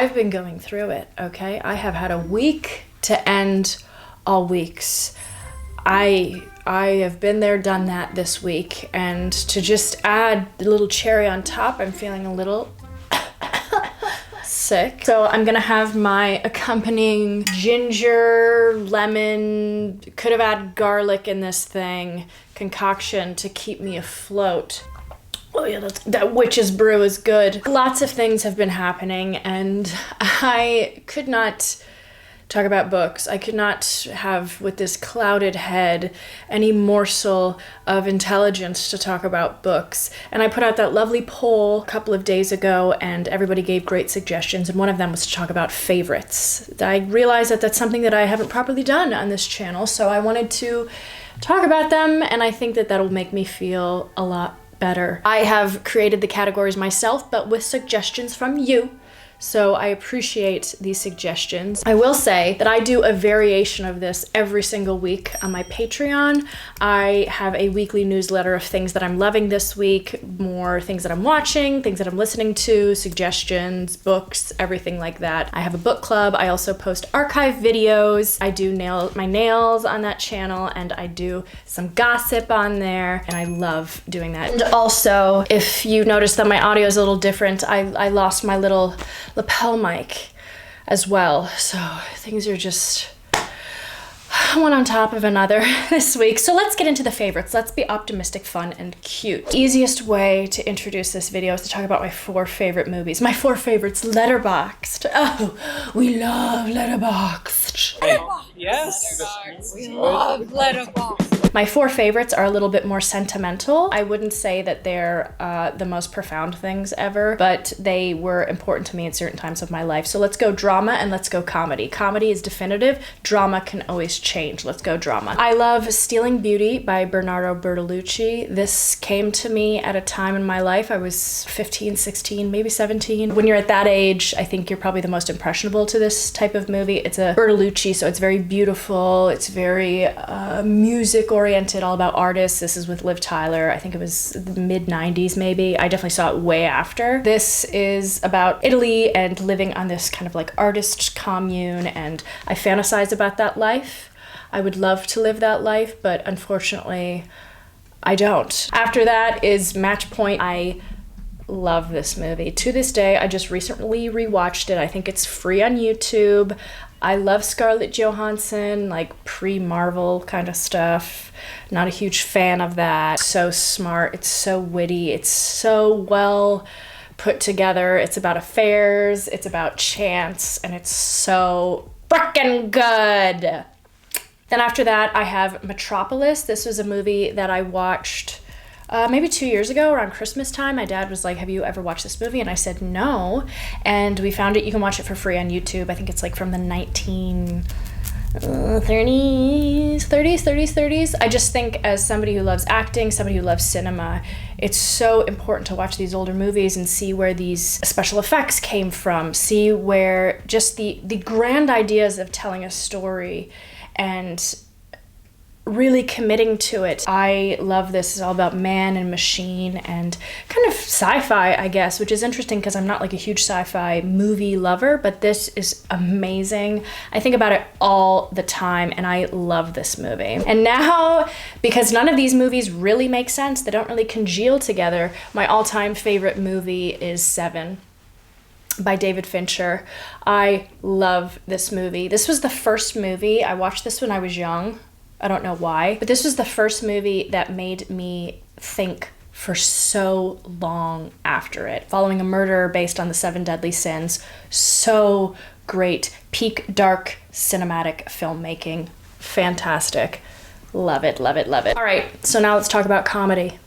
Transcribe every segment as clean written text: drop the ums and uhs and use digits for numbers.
I've been going through it, okay? I have had a week to end all weeks. I have been there, done that this week, and to just add a little cherry on top, I'm feeling a little sick. So I'm gonna have my accompanying ginger, lemon, could have added garlic in this thing, concoction to keep me afloat. Oh yeah, that witch's brew is good. Lots of things have been happening, and I could not talk about books. I could not have, with this clouded head, any morsel of intelligence to talk about books. And I put out that lovely poll a couple of days ago, and everybody gave great suggestions, and one of them was to talk about favorites. I realized that that's something that I haven't properly done on this channel, so I wanted to talk about them, and I think that that'll make me feel a lot better. I have created the categories myself, but with suggestions from you. So I appreciate these suggestions. I will say that I do a variation of this every single week on my Patreon. I have a weekly newsletter of things that I'm loving this week, more things that I'm watching, things that I'm listening to, suggestions, books, everything like that. I have a book club. I also post archive videos. I do my nails on that channel, and I do some gossip on there, and I love doing that. And also, if you notice that my audio is a little different, I lost my little lapel mic as well, so things are just one on top of another this week. So let's get into the favorites. Let's be optimistic, fun, and cute. The easiest way to introduce this video is to talk about my 4 favorite movies. My 4 favorites, Letterboxd. Oh, we love Letterboxd. Yes. We love Letterboxd. My 4 favorites are a little bit more sentimental. I wouldn't say that they're the most profound things ever, but they were important to me at certain times of my life. So let's go drama and let's go comedy. Comedy is definitive. Drama can always change. Let's go drama. I love Stealing Beauty by Bernardo Bertolucci. This came to me at a time in my life. I was 15, 16, maybe 17. When you're at that age, I think you're probably the most impressionable to this type of movie. It's a Bertolucci, so it's very beautiful. It's very music oriented, all about artists. This is with Liv Tyler. I think it was the mid 90s maybe. I definitely saw it way after. This is about Italy and living on this kind of like artist commune, and I fantasize about that life. I would love to live that life, but unfortunately I don't. After that is Match Point. I love this movie. To this day, I just recently rewatched it. I think it's free on YouTube. I love Scarlett Johansson, like pre-Marvel kind of stuff. Not a huge fan of that. So smart, it's so witty, it's so well put together. It's about affairs, it's about chance, and it's so frickin' good. Then after that, I have Metropolis. This was a movie that I watched maybe 2 years ago around Christmas time. My dad was like, have you ever watched this movie? And I said, no. And we found it. You can watch it for free on YouTube. I think it's like from the 1930s. I just think as somebody who loves acting, somebody who loves cinema, it's so important to watch these older movies and see where these special effects came from, see where just the grand ideas of telling a story and really committing to it. I love this. It's all about man and machine and kind of sci-fi, I guess, which is interesting because I'm not like a huge sci-fi movie lover, but this is amazing. I think about it all the time, and I love this movie. And now, because none of these movies really make sense, they don't really congeal together, my all-time favorite movie is Seven by David Fincher. I love this movie. This was the first movie. I watched this when I was young. I don't know why, but this was the first movie that made me think for so long after it. Following a murder based on the 7 deadly sins. So great. Peak dark cinematic filmmaking. Fantastic. Love it, love it, love it. All right, so now let's talk about comedy.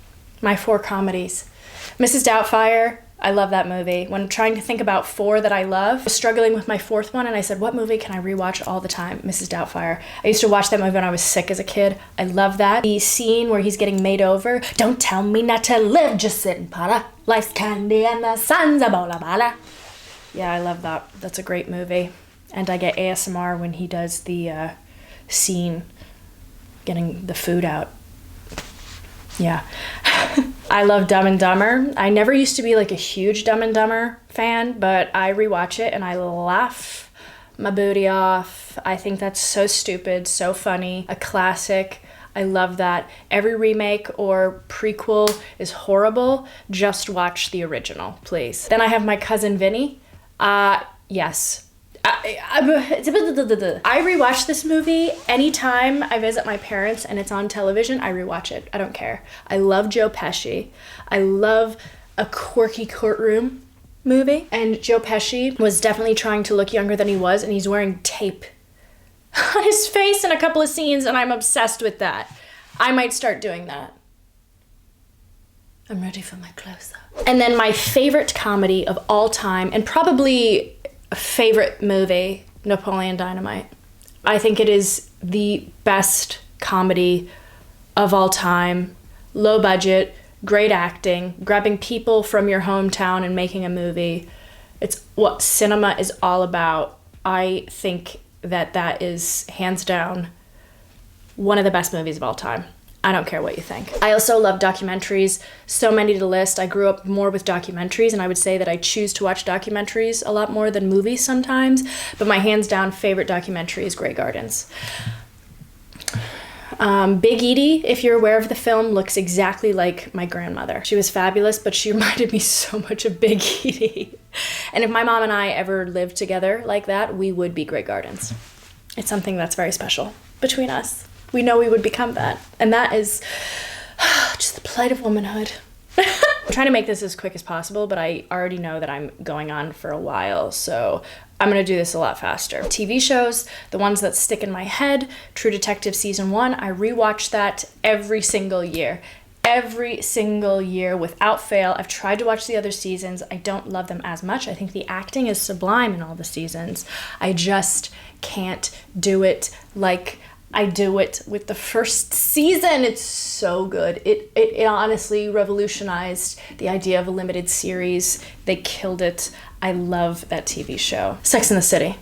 My 4 comedies. Mrs. Doubtfire. I love that movie. When trying to think about 4 that I love, I was struggling with my 4th one, and I said, what movie can I rewatch all the time? Mrs. Doubtfire. I used to watch that movie when I was sick as a kid. I love that. The scene where he's getting made over. Don't tell me not to live, just sit and para. Life's candy and the sun's a bola bala. Yeah, I love that. That's a great movie. And I get ASMR when he does the scene getting the food out. Yeah. I love Dumb and Dumber. I never used to be like a huge Dumb and Dumber fan, but I rewatch it and I laugh my booty off. I think that's so stupid, so funny, a classic. I love that. Every remake or prequel is horrible. Just watch the original, please. Then I have my cousin Vinny. Yes. I rewatch this movie anytime I visit my parents and it's on television. I rewatch it. I don't care. I love Joe Pesci. I love a quirky courtroom movie. And Joe Pesci was definitely trying to look younger than he was, and he's wearing tape on his face in a couple of scenes, and I'm obsessed with that. I might start doing that. I'm ready for my close-up. And then my favorite comedy of all time, and probably a favorite movie, Napoleon Dynamite. I think it is the best comedy of all time. Low budget, great acting, grabbing people from your hometown and making a movie. It's what cinema is all about. I think that is hands down one of the best movies of all time. I don't care what you think. I also love documentaries, so many to list. I grew up more with documentaries, and I would say that I choose to watch documentaries a lot more than movies sometimes, but my hands down favorite documentary is Grey Gardens. Big Edie, if you're aware of the film, looks exactly like my grandmother. She was fabulous, but she reminded me so much of Big Edie. And if my mom and I ever lived together like that, we would be Grey Gardens. It's something that's very special between us. We know we would become that. And that is just the plight of womanhood. I'm trying to make this as quick as possible, but I already know that I'm going on for a while, so I'm gonna do this a lot faster. TV shows, the ones that stick in my head, True Detective Season 1, I rewatch that every single year. Every single year without fail. I've tried to watch the other seasons. I don't love them as much. I think the acting is sublime in all the seasons. I just can't do it like I do it with the first season. It's so good. It honestly revolutionized the idea of a limited series. They killed it. I love that TV show. Sex and the City.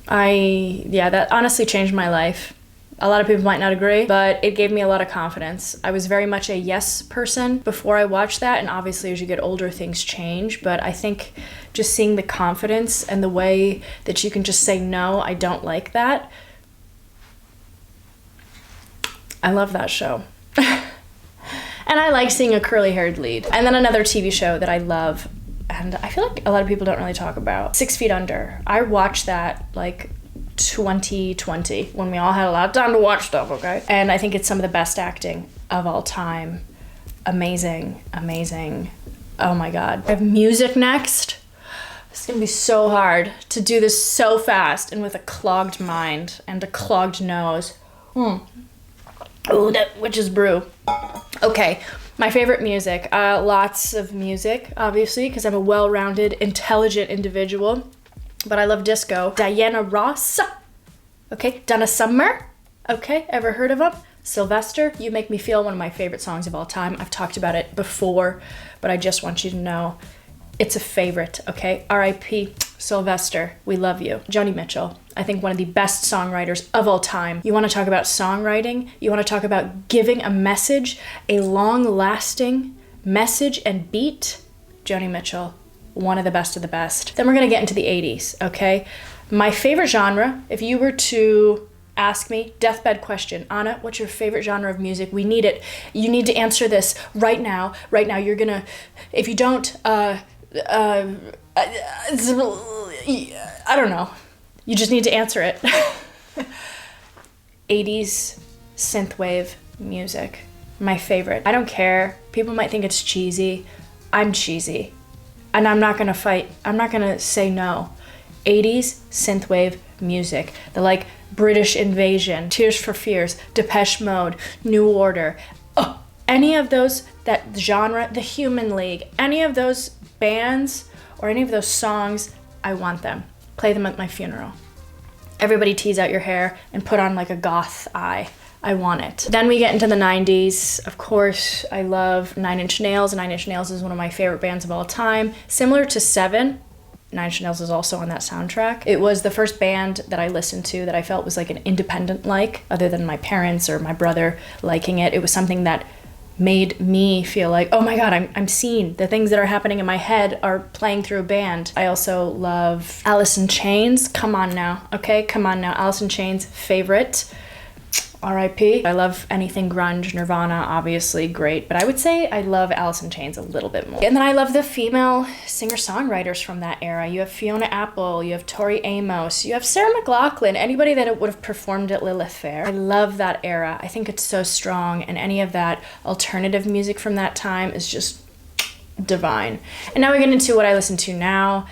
That honestly changed my life. A lot of people might not agree, but it gave me a lot of confidence. I was very much a yes person before I watched that, and obviously as you get older, things change, but I think just seeing the confidence and the way that you can just say, no, I don't like that, I love that show. And I like seeing a curly-haired lead. And then another TV show that I love, and I feel like a lot of people don't really talk about, 6 Feet Under. I watched that like 2020 when we all had a lot of time to watch stuff, okay? And I think it's some of the best acting of all time. Amazing, amazing. Oh my God. I have music next. It's gonna be so hard to do this so fast and with a clogged mind and a clogged nose. Oh, that witch's brew. Okay, my favorite music. Lots of music, obviously, because I'm a well-rounded, intelligent individual. But I love disco. Diana Ross. Okay, Donna Summer. Okay, ever heard of them? Sylvester, You Make Me Feel, one of my favorite songs of all time. I've talked about it before, but I just want you to know it's a favorite, okay? R.I.P. Sylvester, we love you. Joni Mitchell, I think one of the best songwriters of all time. You want to talk about songwriting? You want to talk about giving a message, a long-lasting message and beat? Joni Mitchell, one of the best of the best. Then we're going to get into the 80s, okay? My favorite genre, if you were to ask me, deathbed question, Anna, what's your favorite genre of music? We need it. You need to answer this right now. Right now, you're going to, if you don't, I don't know. You just need to answer it. 80s synthwave music, my favorite. I don't care. People might think it's cheesy. I'm cheesy. And I'm not gonna fight. I'm not gonna say no. 80s synthwave music. The like British Invasion, Tears for Fears, Depeche Mode, New Order. Oh, any of those, that genre, The Human League, any of those bands or any of those songs, I want them. Play them at my funeral. Everybody tease out your hair and put on like a goth eye. I want it. Then we get into the 90s. Of course, I love Nine Inch Nails. Nine Inch Nails is one of my favorite bands of all time. Similar to Seven, Nine Inch Nails is also on that soundtrack. It was the first band that I listened to that I felt was like an independent like, other than my parents or my brother liking it. It was something that made me feel like, oh my God, I'm seen. The things that are happening in my head are playing through a band. I also love Alice in Chains. Come on now, okay? Come on now. Alice in Chains, favorite. R.I.P. I love anything grunge, Nirvana, obviously great, but I would say I love Alice in Chains a little bit more. And then I love the female singer-songwriters from that era. You have Fiona Apple, you have Tori Amos, you have Sarah McLachlan, anybody that would have performed at Lilith Fair. I love that era. I think it's so strong, and any of that alternative music from that time is just divine. And now we get into what I listen to now.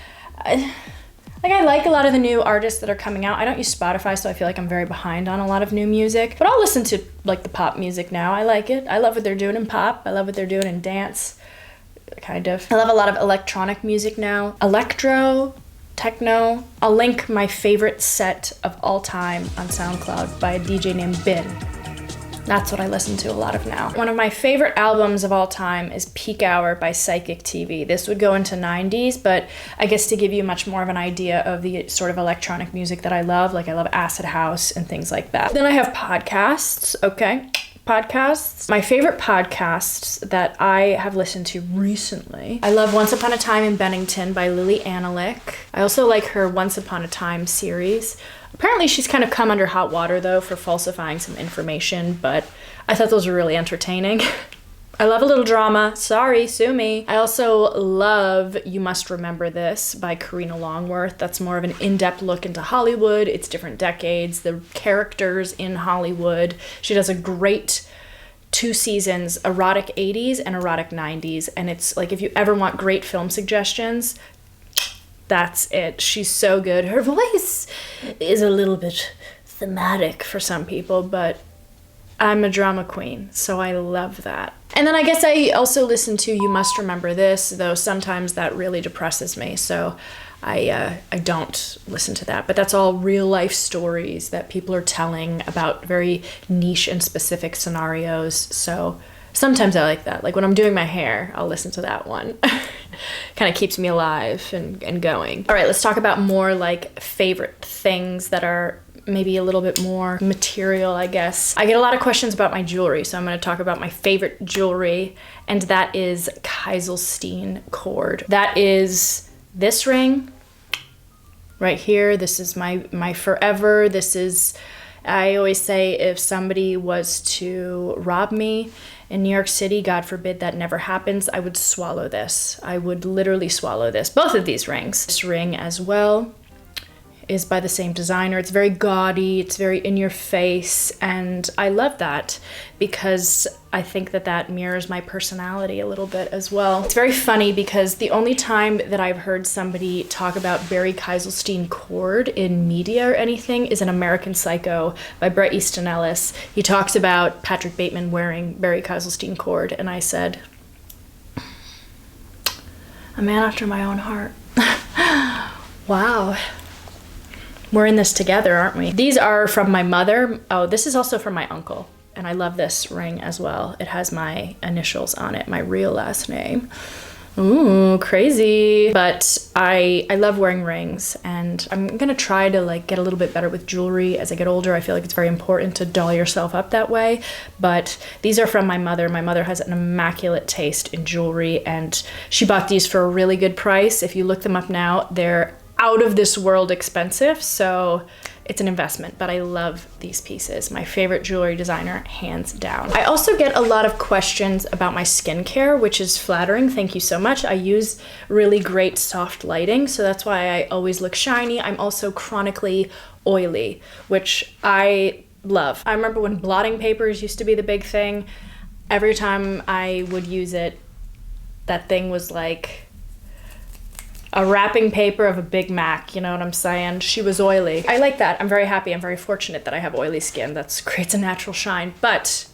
I like a lot of the new artists that are coming out. I don't use Spotify, so I feel like I'm very behind on a lot of new music. But I'll listen to like the pop music now. I like it. I love what they're doing in pop. I love what they're doing in dance, kind of. I love a lot of electronic music now. Electro, techno. I'll link my favorite set of all time on SoundCloud by a DJ named BINH. That's what I listen to a lot of now. One of my favorite albums of all time is Peak Hour by Psychic TV. This would go into 90s, but I guess to give you much more of an idea of the sort of electronic music that I love, like I love acid house and things like that. Then I have podcasts, okay? Podcasts. My favorite podcasts that I have listened to recently. I love Once Upon a Time in Bennington by Lily Analick. I also like her Once Upon a Time series. Apparently she's kind of come under hot water though for falsifying some information, but I thought those were really entertaining. I love a little drama. Sorry, sue me. I also love You Must Remember This by Karina Longworth. That's more of an in-depth look into Hollywood, its different decades, the characters in Hollywood. She does a great 2 seasons, erotic 80s and erotic 90s, and it's like if you ever want great film suggestions, that's it. She's so good. Her voice is a little bit thematic for some people, but I'm a drama queen, so I love that. And then I guess I also listen to You Must Remember This, though sometimes that really depresses me, so I don't listen to that. But that's all real life stories that people are telling about very niche and specific scenarios, so sometimes I like that. Like when I'm doing my hair, I'll listen to that one. Kind of keeps me alive and going. All right, let's talk about more like favorite things that are maybe a little bit more material, I guess. I get a lot of questions about my jewelry, so I'm going to talk about my favorite jewelry, and that is Kieselstein cord. That is this ring right here. This is my forever. This is, I always say, if somebody was to rob me in New York City, God forbid that never happens, I would swallow this. I would literally swallow this. Both of these rings. This ring as well is by the same designer. It's very gaudy, it's very in your face, and I love that because I think that that mirrors my personality a little bit as well. It's very funny because the only time that I've heard somebody talk about Barry Kieselstein cord in media or anything is in American Psycho by Bret Easton Ellis. He talks about Patrick Bateman wearing Barry Kieselstein cord, and I said, a man after my own heart. Wow. We're in this together, aren't we? These are from my mother. Oh, this is also from my uncle. And I love this ring as well. It has my initials on it, my real last name. Ooh, crazy. But I love wearing rings, and I'm gonna try to like get a little bit better with jewelry as I get older. I feel like it's very important to doll yourself up that way. But these are from my mother. My mother has an immaculate taste in jewelry, and she bought these for a really good price. If you look them up now, they're out of this world expensive, so it's an investment, but I love these pieces. My favorite jewelry designer, hands down. I also get a lot of questions about my skincare, which is flattering. Thank you so much. I use really great soft lighting, so that's why I always look shiny. I'm also chronically oily, which I love. I remember when blotting papers used to be the big thing. Every time I would use it, that thing was like a wrapping paper of a Big Mac, you know what I'm saying? She was oily. I like that. I'm very happy. I'm very fortunate that I have oily skin. That creates a natural shine. But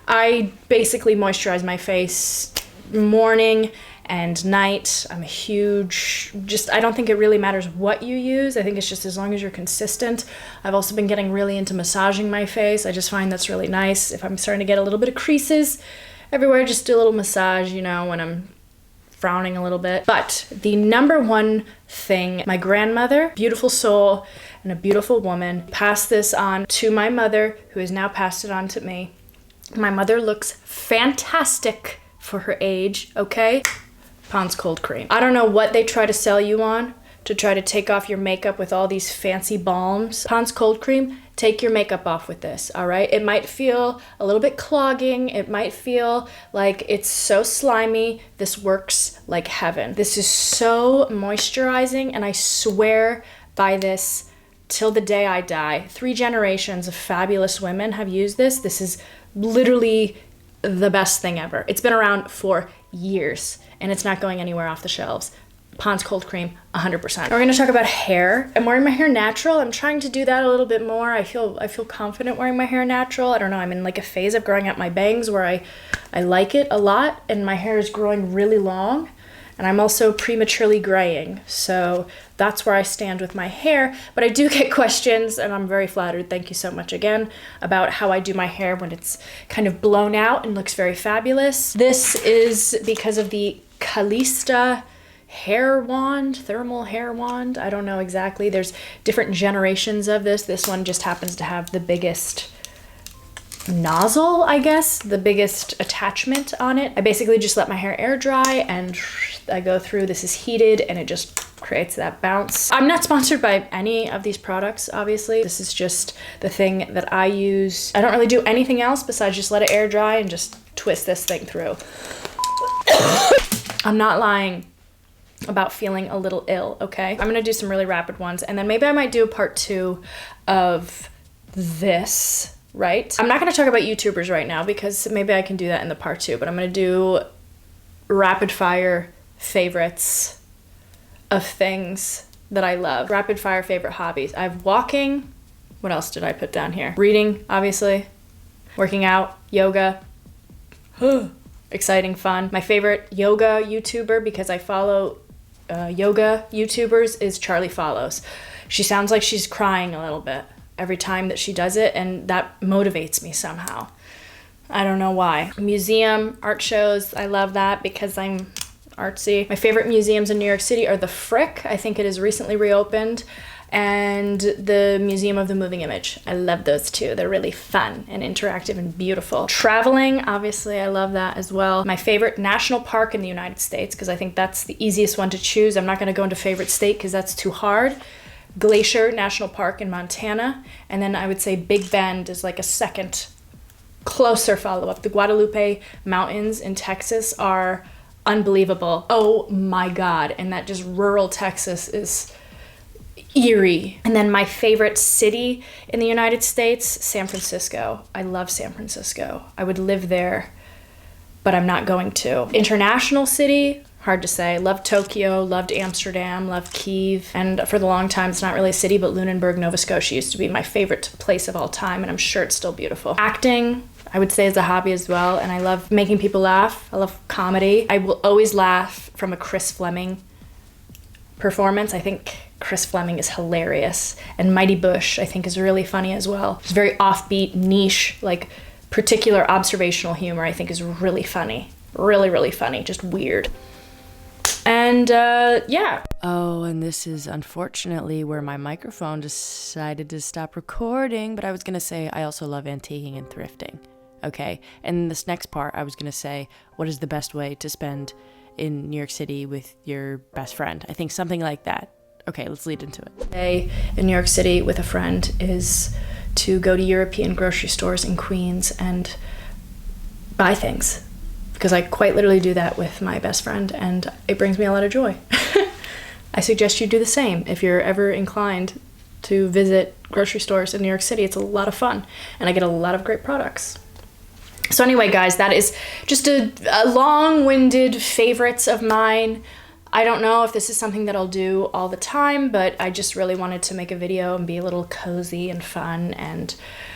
I basically moisturize my face morning and night. I'm a huge, I don't think it really matters what you use. I think it's just as long as you're consistent. I've also been getting really into massaging my face. I just find that's really nice. If I'm starting to get a little bit of creases everywhere, just do a little massage, you know, when I'm frowning a little bit. But the number one thing, my grandmother, beautiful soul and a beautiful woman, passed this on to my mother, who has now passed it on to me. My mother looks fantastic for her age, okay? Pond's Cold Cream. I don't know what they try to sell you on to try to take off your makeup with all these fancy balms. Pond's Cold Cream, take your makeup off with this, all right? It might feel a little bit clogging. It might feel like it's so slimy. This works like heaven. This is so moisturizing, and I swear by this till the day I die. 3 generations of fabulous women have used this. This is literally the best thing ever. It's been around for years, and it's not going anywhere off the shelves. Pond's Cold Cream, 100%. We're gonna talk about hair. I'm wearing my hair natural. I'm trying to do that a little bit more. I feel confident wearing my hair natural. I don't know, I'm in like a phase of growing out my bangs where I like it a lot, and my hair is growing really long. And I'm also prematurely graying, so that's where I stand with my hair. But I do get questions, and I'm very flattered, thank you so much again, about how I do my hair when it's kind of blown out and looks very fabulous. This is because of the Calista hair wand, thermal hair wand. I don't know exactly. There's different generations of this. This one just happens to have the biggest nozzle, I guess, the biggest attachment on it. I basically just let my hair air dry and I go through. This is heated and it just creates that bounce. I'm not sponsored by any of these products, obviously. This is just the thing that I use. I don't really do anything else besides just let it air dry and just twist this thing through. I'm not lying about feeling a little ill, okay? I'm gonna do some really rapid ones, and then maybe I might do a part 2 of this, right? I'm not gonna talk about YouTubers right now because maybe I can do that in the part 2, but I'm gonna do rapid fire favorites of things that I love. Rapid fire favorite hobbies. I have walking. What else did I put down here? Reading, obviously. Working out, yoga. Exciting, fun. My favorite yoga YouTuber, because I follow yoga YouTubers, is Charlie Follows. She sounds like she's crying a little bit every time that she does it, and that motivates me somehow. I don't know why. Museum, art shows, I love that because I'm artsy. My favorite museums in New York City are the Frick. I think it is recently reopened, and the Museum of the Moving Image. I love those two. They're really fun and interactive and beautiful. Traveling, obviously, I love that as well. My favorite national park in the United States, because I think that's the easiest one to choose. I'm not gonna go into favorite state because that's too hard. Glacier National Park in Montana, and then I would say Big Bend is like a second, closer follow-up. The Guadalupe Mountains in Texas are unbelievable. Oh my God, and that just rural Texas is eerie. And then my favorite city in the United States, San Francisco. I love San Francisco. I would live there, but I'm not going to. International city, hard to say. Loved Tokyo, loved Amsterdam, loved Kiev. And for the long time, it's not really a city, but Lunenburg, Nova Scotia used to be my favorite place of all time, and I'm sure it's still beautiful. Acting, I would say, is a hobby as well, and I love making people laugh. I love comedy. I will always laugh from a Chris Fleming performance. I think Chris Fleming is hilarious, and Mighty Bush I think is really funny as well. It's very offbeat, niche, like particular observational humor I think is really funny. Really, really funny, just weird. And yeah. Oh, and this is unfortunately where my microphone decided to stop recording, but I was gonna say I also love antiquing and thrifting. Okay, and this next part I was gonna say, what is the best way to spend in New York City with your best friend? I think something like that. Okay, let's lead into it. Day in New York City with a friend is to go to European grocery stores in Queens and buy things, because I quite literally do that with my best friend, and it brings me a lot of joy. I suggest you do the same if you're ever inclined to visit grocery stores in New York City. It's a lot of fun, and I get a lot of great products. So anyway, guys, that is just a long-winded favorites of mine. I don't know if this is something that I'll do all the time, but I just really wanted to make a video and be a little cozy and fun. And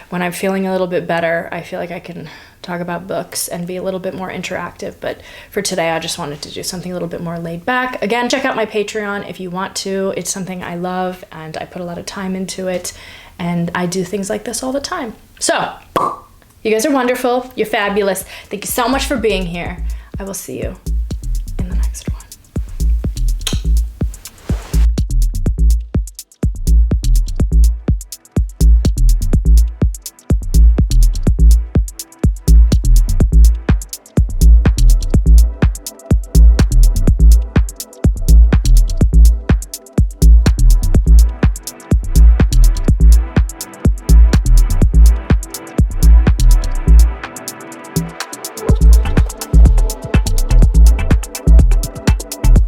when I'm feeling a little bit better, I feel like I can talk about books and be a little bit more interactive. But for today, I just wanted to do something a little bit more laid back. Again, check out my Patreon if you want to. It's something I love, and I put a lot of time into it, and I do things like this all the time. So, you guys are wonderful. You're fabulous. Thank you so much for being here. I will see you